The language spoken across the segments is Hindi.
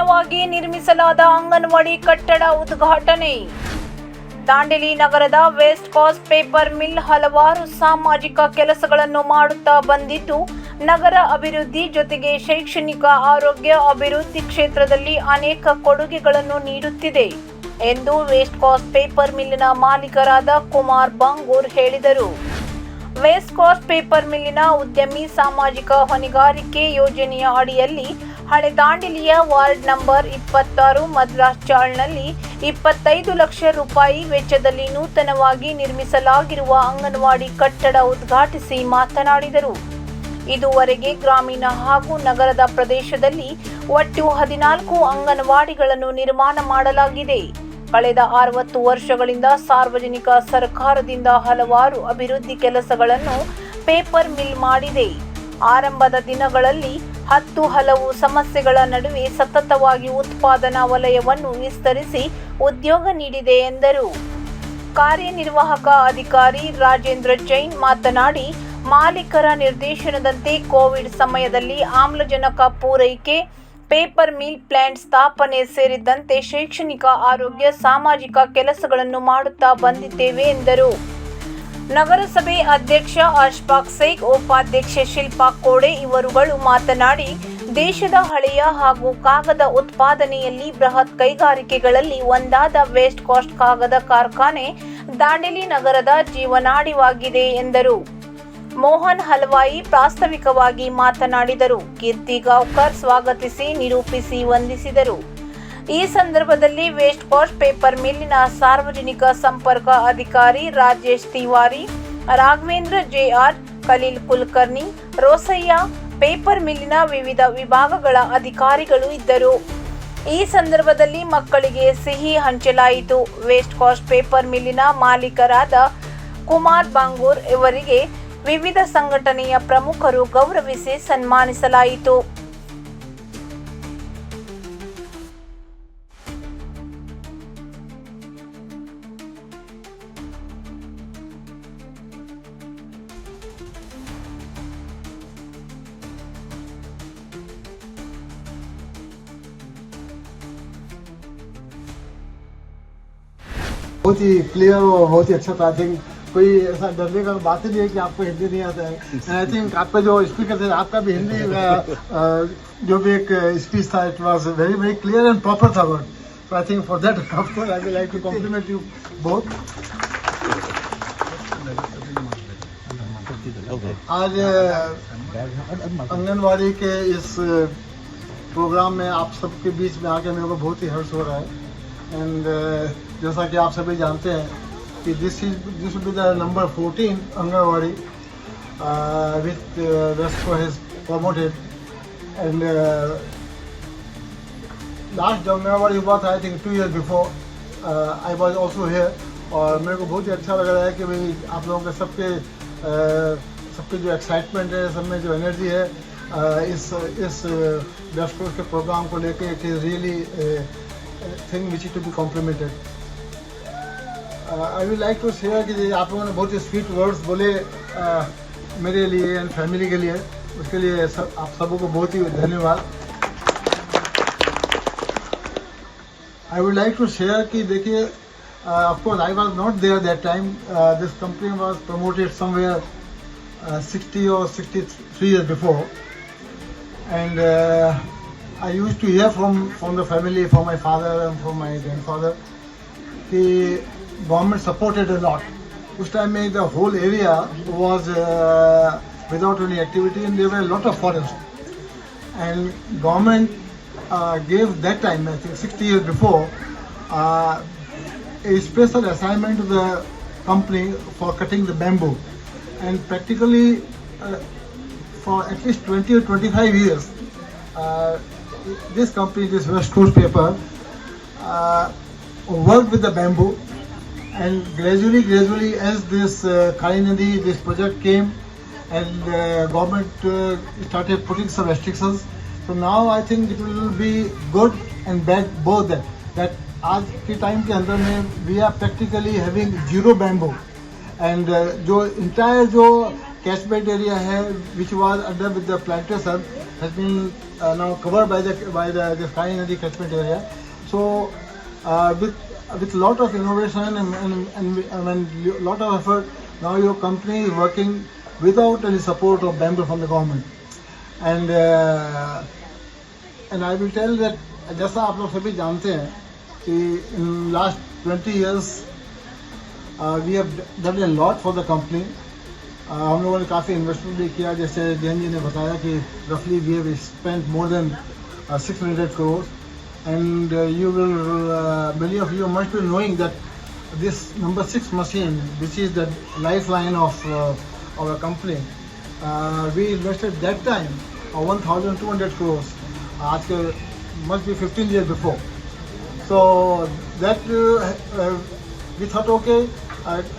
ನೂತನವಾಗಿ ನಿರ್ಮಿಸಲಾದ ಅಂಗನವಾಡಿ ಕಟ್ಟಡ ಉದ್ಘಾಟನೆ. ದಾಂಡೇಲಿ ನಗರದ ವೆಸ್ಟ್ ಕೋಸ್ಟ್ ಪೇಪರ್ ಮಿಲ್ ಹಲವಾರು ಸಾಮಾಜಿಕ ಕೆಲಸಗಳನ್ನು ಮಾಡುತ್ತಾ ಬಂದಿದ್ದು, ನಗರ ಅಭಿವೃದ್ಧಿ ಜೊತೆಗೆ ಶೈಕ್ಷಣಿಕ, ಆರೋಗ್ಯ, ಅಭಿವೃದ್ಧಿ ಕ್ಷೇತ್ರದಲ್ಲಿ ಅನೇಕ ಕೊಡುಗೆಗಳನ್ನು ನೀಡುತ್ತಿದೆ ಎಂದು ವೆಸ್ಟ್ ಕೋಸ್ಟ್ ಪೇಪರ್ ಮಿಲ್ಲಿನ ಮಾಲೀಕರಾದ ಕುಮಾರ್ ಬಂಗೂರ್ ಹೇಳಿದರು. ವೆಸ್ಟ್ ಕೋಸ್ಟ್ ಪೇಪರ್ ಮಿಲ್ಲಿನ ಉದ್ಯಮಿ ಸಾಮಾಜಿಕ ಹೊಣೆಗಾರಿಕೆ ಯೋಜನೆಯ ಅಡಿಯಲ್ಲಿ ಹಳೆ ದಾಂಡೇಲಿಯ ವಾರ್ಡ್ ನಂಬರ್ 26 ಮದ್ರಾಸ್ ಚಾಳ್ನಲ್ಲಿ 25 ಲಕ್ಷ ರೂಪಾಯಿ ವೆಚ್ಚದಲ್ಲಿ ನೂತನವಾಗಿ ನಿರ್ಮಿಸಲಾಗಿರುವ ಅಂಗನವಾಡಿ ಕಟ್ಟಡ ಉದ್ಘಾಟಿಸಿ ಮಾತನಾಡಿದರು. ಇದುವರೆಗೆ ಗ್ರಾಮೀಣ ಹಾಗೂ ನಗರದ ಪ್ರದೇಶದಲ್ಲಿ ಒಟ್ಟು 14 ಅಂಗನವಾಡಿಗಳನ್ನು ನಿರ್ಮಾಣ ಮಾಡಲಾಗಿದೆ. ಕಳೆದ 60 ವರ್ಷಗಳಿಂದ ಸಾರ್ವಜನಿಕ ಸರ್ಕಾರದಿಂದ ಹಲವಾರು ಅಭಿವೃದ್ಧಿ ಕೆಲಸಗಳನ್ನು ಪೇಪರ್ ಮಿಲ್ ಮಾಡಿದೆ. ಆರಂಭದ ದಿನಗಳಲ್ಲಿ ಹಲವು ಸಮಸ್ಯೆಗಳ ನಡುವೆ ಸತತವಾಗಿ ಉತ್ಪಾದನಾ ವಲಯವನ್ನು ವಿಸ್ತರಿಸಿ ಉದ್ಯೋಗ ನೀಡಿದೆ ಎಂದರು. ಕಾರ್ಯನಿರ್ವಾಹಕ ಅಧಿಕಾರಿ ರಾಜೇಂದ್ರ ಜೈನ್ ಮಾತನಾಡಿ, ಮಾಲೀಕರ ನಿರ್ದೇಶನದಂತೆ ಕೋವಿಡ್ ಸಮಯದಲ್ಲಿ ಆಮ್ಲಜನಕ ಪೂರೈಕೆ, ಪೇಪರ್ ಮಿಲ್ ಪ್ಲಾಂಟ್ ಸ್ಥಾಪನೆ ಸೇರಿದಂತೆ ಶೈಕ್ಷಣಿಕ, ಆರೋಗ್ಯ, ಸಾಮಾಜಿಕ ಕೆಲಸಗಳನ್ನು ಮಾಡುತ್ತಾ ಬಂದಿದ್ದೇವೆ ಎಂದರು. ನಗರಸಭೆ ಅಧ್ಯಕ್ಷ ಅಶ್ಫಾಕ್ ಶೇಖ್, ಉಪಾಧ್ಯಕ್ಷೆ ಶಿಲ್ಪಾ ಕೋಡೆ ಇವರುಗಳು ಮಾತನಾಡಿ, ದೇಶದ ಹಳೆಯ ಹಾಗೂ ಕಾಗದ ಉತ್ಪಾದನೆಯಲ್ಲಿ ಬೃಹತ್ ಕೈಗಾರಿಕೆಗಳಲ್ಲಿ ಒಂದಾದ ವೆಸ್ಟ್ ಕೋಸ್ಟ್ ಕಾಗದ ಕಾರ್ಖಾನೆ ದಾಂಡೇಲಿ ನಗರದ ಜೀವನಾಡಿಯಾಗಿದೆ ಎಂದರು. ಮೋಹನ್ ಹಲ್ವಾಯಿ ಪ್ರಾಸ್ತಾವಿಕವಾಗಿ ಮಾತನಾಡಿದರು. ಕೀರ್ತಿ ಗಾವ್ಕರ್ ಸ್ವಾಗತಿಸಿ ನಿರೂಪಿಸಿ ವಂದಿಸಿದರು. ಈ ಸಂದರ್ಭದಲ್ಲಿ ವೆಸ್ಟ್ ಕೋಸ್ಟ್ ಪೇಪರ್ ಮಿಲ್ಲಿನ ಸಾರ್ವಜನಿಕ ಸಂಪರ್ಕ ಅಧಿಕಾರಿ ರಾಜೇಶ್ ತಿವಾರಿ, ರಾಘವೇಂದ್ರ ಜೆಆರ್, ಖಲೀಲ್ ಕುಲಕರ್ಣಿ, ರೋಸಯ್ಯ, ಪೇಪರ್ ಮಿಲ್ಲಿನ ವಿವಿಧ ವಿಭಾಗಗಳ ಅಧಿಕಾರಿಗಳು ಇದ್ದರು. ಈ ಸಂದರ್ಭದಲ್ಲಿ ಮಕ್ಕಳಿಗೆ ಸಿಹಿ ಹಂಚಲಾಯಿತು. ವೆಸ್ಟ್ ಕೋಸ್ಟ್ ಪೇಪರ್ ಮಿಲ್ಲಿನ ಮಾಲೀಕರಾದ ಕುಮಾರ್ ಬಂಗೂರ್ ಇವರಿಗೆ ವಿವಿಧ ಸಂಘಟನೆಯ ಪ್ರಮುಖರು ಗೌರವಿಸಿ ಸನ್ಮಾನಿಸಲಾಯಿತು. बहुत ही क्लियर और बहुत ही अच्छा था. आई थिंक कोई ऐसा डरने का बात ही नहीं है कि आपको हिंदी नहीं आता है. आई थिंक आपका जो स्पीकर थे, आपका भी हिंदी जो भी एक स्पीच था, it was very very clear and proper था word. So I think for that of course I would like to compliment you both. आज आंगनवाड़ी के इस प्रोग्राम में आप सबके बीच में आके मेरे को बहुत ही हर्ष हो रहा है. एंड जैसा कि आप सभी जानते हैं कि this will be the number 14 anganwadi with Vesco has promoted. And last जो अंगनवाड़ी हुआ था, I think 2 years before, I was also here. और मेरे को बहुत ही अच्छा लग रहा है कि भाई आप लोगों के सबके जो एक्साइटमेंट है, सब में जो एनर्जी है इस वेस्को के प्रोग्राम को लेके, it is really thing which is to be complemented. I will like to share कि आप लोगों ने बहुत ही स्वीट वर्ड्स बोले मेरे लिए एंड फैमिली के लिए. उसके लिए आप सबों को बहुत ही धन्यवाद. I would like to share कि देखिए, of course I was not there that time. This company was promoted somewhere 60 or 63 years before. And I used to hear from the family, from my father and from my grandfather, the government supported a lot. Uस time में the whole area was without any activity, and there were a lot of forests. And government gave that time, I think 60 years before, a special assignment to the company for cutting the bamboo. And practically for at least 20 or 25 years, this company, this West Coast Paper, worked with the bamboo. And gradually as this Kali Nadi, this project came, and government started putting some restrictions. So now I think it will be good and bad both. That आज के टाइम के अंदर में we are practically having zero bamboo. And जो entire जो catchment area है which was under with the plantation has been now covered by the Kai Nadi catchment area. So with lot of innovation and lot of effort, now your company is working without any support of bamboo from the government. And I will tell that जैसा आप लोग सभी जानते हैं कि in last 20 years we have done a lot for the company. हम लोगों ने काफ़ी इन्वेस्टमेंट भी किया, जैसे जैन जी ने बताया कि रफली we have spent more than 600 crores. And you will, many of you must be knowing that this number 6 machine, which is the lifeline of our company, we invested that time 1,200 crores. After must be 15 years before. So that we thought, okay,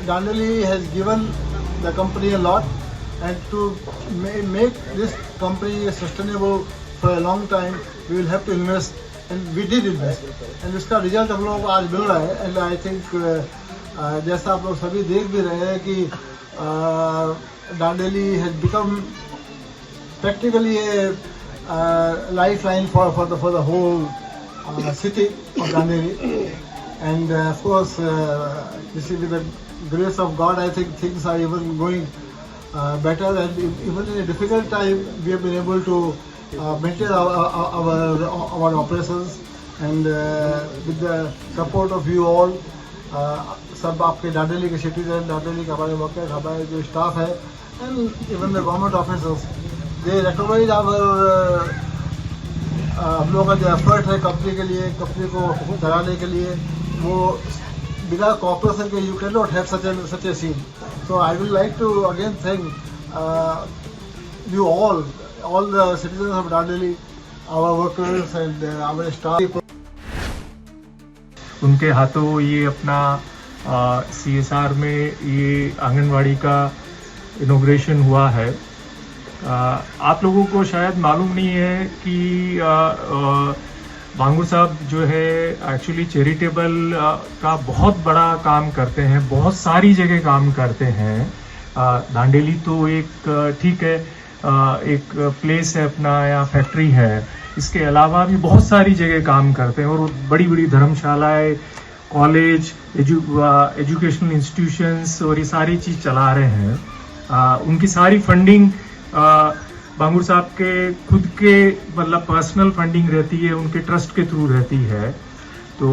Dandeli has given the company a lot, and to make this company sustainable for a long time, we will have to invest. And we did invest, and इसका रिजल्ट हम लोगों को आज मिल रहा है. एंड आई थिंक जैसा आप लोग सभी देख भी रहे हैं कि Dandeli has become practically a lifeline for the whole city of Dandeli. And of course, this is with the grace of God, I think things are even going better, and even in a difficult time, we have been able to maintain our operations, and with the support of you all, सब आपके Dandeli के citizen, Dandeli के हमारे workers, हमारे जो staff है, and even the government officers, they recognize our हम लोगों का जो effort है कंपनी के लिए, कंपनी को चलाने के लिए, वो बिना cooperation के you cannot have such a scene. So I would like to again thank you all the citizens of Dandeli, our workers and our staff. उनके हाथों ये अपना CSR में ये आंगनवाड़ी का इनॉग्रेशन हुआ है. आप लोगों को शायद मालूम नहीं है कि बांगुर साहब जो है एक्चुअली चैरिटेबल का बहुत बड़ा काम करते हैं, बहुत सारी जगह काम करते हैं. दांडेली तो एक ठीक है, एक प्लेस है अपना या फैक्ट्री है, इसके अलावा भी बहुत सारी जगह काम करते हैं और बड़ी बड़ी धर्मशालाएं, कॉलेज, एजुकेशनल इंस्टीट्यूशंस और ये सारी चीज़ चला रहे हैं. उनकी सारी फंडिंग बांगुर साहब के खुद के मतलब पर्सनल फंडिंग रहती है, उनके ट्रस्ट के थ्रू रहती है. तो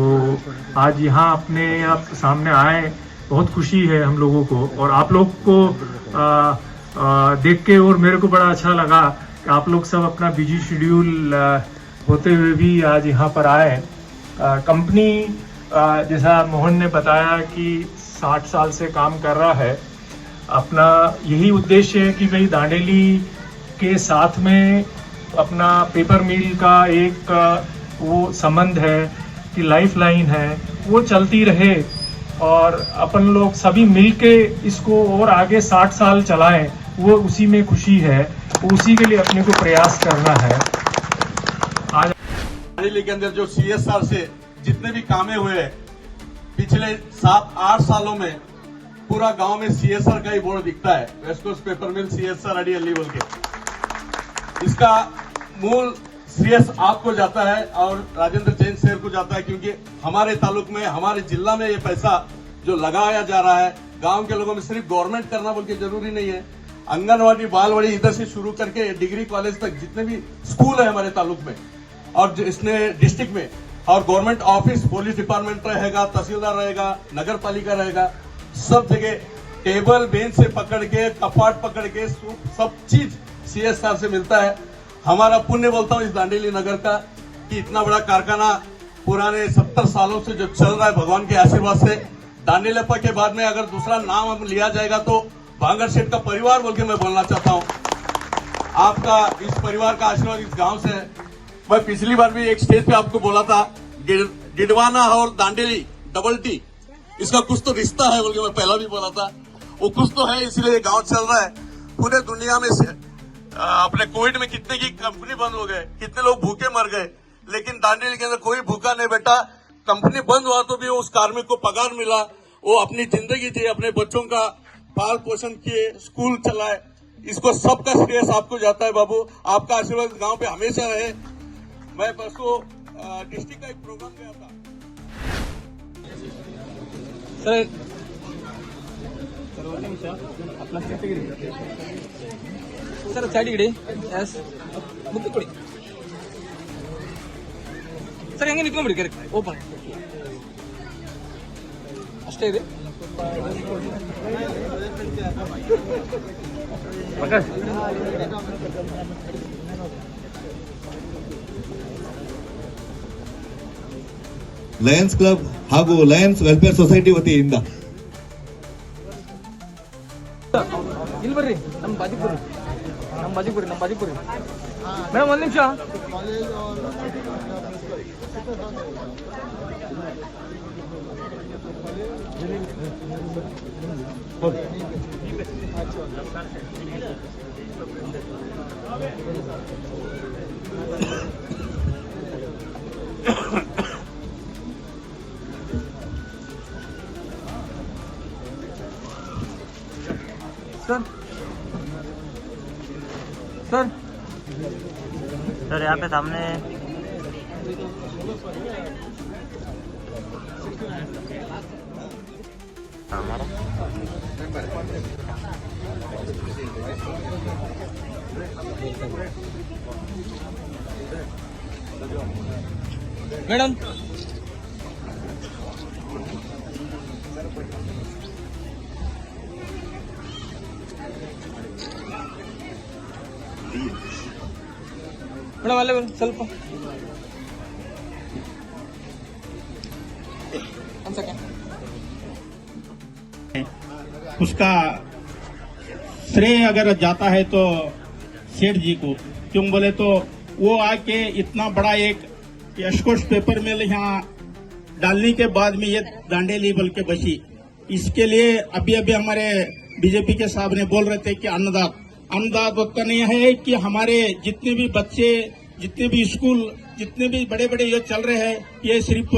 आज यहाँ अपने आप सामने आए, बहुत खुशी है हम लोगों को, और आप लोग को देख के और मेरे को बड़ा अच्छा लगा कि आप लोग सब अपना बिजी शेड्यूल होते हुए भी आज यहाँ पर आए. कंपनी जैसा मोहन ने बताया कि 60 साल से काम कर रहा है. अपना यही उद्देश्य है कि भाई दांडेली के साथ में अपना पेपर मिल का एक वो संबंध है कि लाइफ लाइन है, वो चलती रहे और अपन लोग सभी मिलके इसको और आगे 60 साल चलाएं. वो उसी में खुशी है, उसी के लिए अपने को प्रयास करना है. आज दांडेली के अंदर जो CSR से जितने भी कामें हुए हैं पिछले 7-8 सालों में, पूरा गांव में CSR का ही बोर्ड दिखता है, वेस्ट कोस्ट पेपर मिल CSR अडी बोल के. इसका मूल श्रेयस आपको जाता है और राजेंद्र जैन सर को जाता है, क्योंकि हमारे तालुक में, हमारे जिला में ये पैसा जो लगाया जा रहा है, गांव के लोगों में सिर्फ गवर्नमेंट करना बोल के जरूरी नहीं है. आंगनवाड़ी, बालवाड़ी इधर से शुरू करके डिग्री कॉलेज तक जितने भी स्कूल है हमारे तालुक में और इसने डिस्ट्रिक्ट में, और गवर्नमेंट ऑफिस, पुलिस डिपार्टमेंट रहेगा, तहसीलदार रहेगा, नगर पालिका रहेगा, सब जगह टेबल बेंच से पकड़ के, कपाट पकड़ के सब चीज CSR से मिलता है. हमारा पुण्य बोलता हूँ इस दांडेली नगर का कि इतना बड़ा कारखाना पुराने 70 सालों से जो चल रहा है, भगवान के आशीर्वाद से. दांडेलप्पा के बाद में अगर दूसरा नाम अब लिया जाएगा तो भांगर सेठ का परिवार बोल के मैं बोलना चाहता हूँ. आपका इस परिवार का आशीर्वाद इस गांव से है. मैं पिछली बार भी एक स्टेज पे आपको बोला था, गिडवाना और दांडेली डबल टी, इसका कुछ तो रिश्ता है बोल के मैं पहला भी बोला था. वो कुछ तो है, इसलिए ये गांव चल रहा है. पूरे दुनिया में से अपने कोविड में कितने की कंपनी बंद हो गए, कितने लोग भूखे मर गए, लेकिन दांडेली के अंदर कोई भूखा नहीं बैठा. कंपनी बंद हुआ तो भी उस कार्मिक को पगार मिला, वो अपनी जिंदगी जी, अपने बच्चों का पाल पोषण किए, स्कूल चलाए. इसको सबका श्रेयस आपको जाता है बाबू। आपका आशीर्वाद गांव पे हमेशा रहे। मैं परसों डिस्ट्रिक्ट का एक प्रोग्राम गया था ಸರ್ ಸೈಡ್ ಇಡಿ ಎಸ್ ಮುಕ್ಕು ಕೊಡಿ ಸರ್ ಹೆಂಗೆ ನಿಂತ್ಕೊಂಡ್ಬಿಡಿ ಕರೆಕ್ಟ್ ಓಪನ್ ಅಷ್ಟೇ ಇದೆ ಲಯನ್ಸ್ ಕ್ಲಬ್ ಹಾಗೂ ಲಯನ್ಸ್ ವೆಲ್ಫೇರ್ ಸೊಸೈಟಿ ವತಿಯಿಂದ ಇಲ್ಲಿ ಬರ್ರಿ ನಮ್ಮ ಬಾಜಿಗೆ ಬರ್ರಿ ಮೇಡಮ್ ಒಂದು ನಿಮಿಷ सर सर सर यहाँ पे सामने हमारा मैडम ಮೇಡಮ್ ಅಲ್ಲೇ ಬನ್ನಿ ಸ್ವಲ್ಪ ಒಂದು ಸೆಕೆಂಡ್ उसका श्रेय अगर जाता है तो सेठ जी को, क्यों बोले तो वो आके इतना बड़ा एक यशकोश पेपर मिल यहाँ डालने के बाद में ये दांडेली बोल के बची। इसके लिए अभी हमारे बीजेपी के साहब ने बोल रहे थे कि अन्नदात होता नहीं है कि हमारे जितने भी बच्चे, जितने भी स्कूल, जितने भी बड़े बड़े ये चल रहे हैं, ये सिर्फ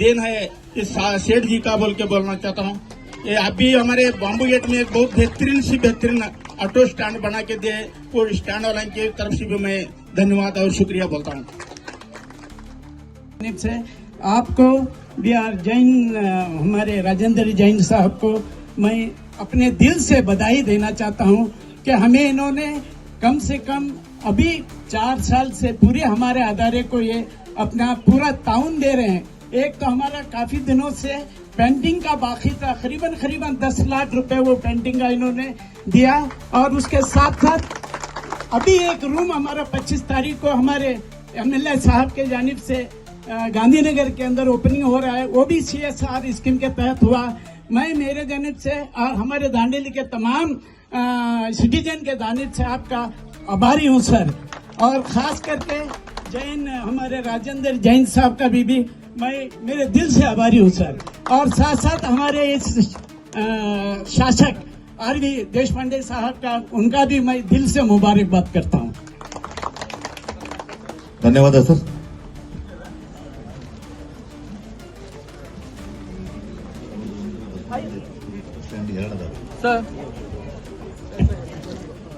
देन है इस सेठ जी का बोल के बोलना चाहता हूँ। ये अभी हमारे बॉम्बे गेट में एक बहुत बेहतरीन ऑटो स्टैंड बना के दिए, वो स्टैंड वाले की तरफ से भी मैं धन्यवाद और शुक्रिया बोलता हूँ। से आपको भी जैन हमारे राजेंद्र जैन साहब को मैं अपने दिल से बधाई देना चाहता हूँ कि हमें इन्होंने कम से कम अभी 4 साल से पूरे हमारे अदारे को ये अपना पूरा ताउन दे रहे हैं। एक तो हमारा काफी दिनों से पेंटिंग का बाकी था, करीबन 10 लाख रुपए वो पेंटिंग का इन्होंने दिया। और उसके साथ साथ अभी एक रूम हमारा 25 तारीख को हमारे एमएलए साहब के जानिब से गांधीनगर के अंदर ओपनिंग हो रहा है, वो भी CSR स्कीम के तहत हुआ। मैं मेरे जानिब से और हमारे दांडेली के तमाम सिटीजन के जानिब से आपका आभारी हूँ सर। और खास करके जैन हमारे राजेंद्र जैन साहब का भी मैं मेरे दिल से आभारी हूँ सर। और साथ साथ हमारे इस शासक RV देशपांडे साहब का, उनका भी मैं दिल से मुबारकबाद करता हूँ। ಧನ್ಯವಾದ ಸರ್. ಸರ್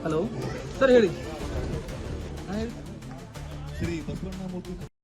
ಹಲೋ ಸರ್ ಹೇಳಿ ಶ್ರೀ ಬಸವಣ್ಣ ಮೂರ್ತಿ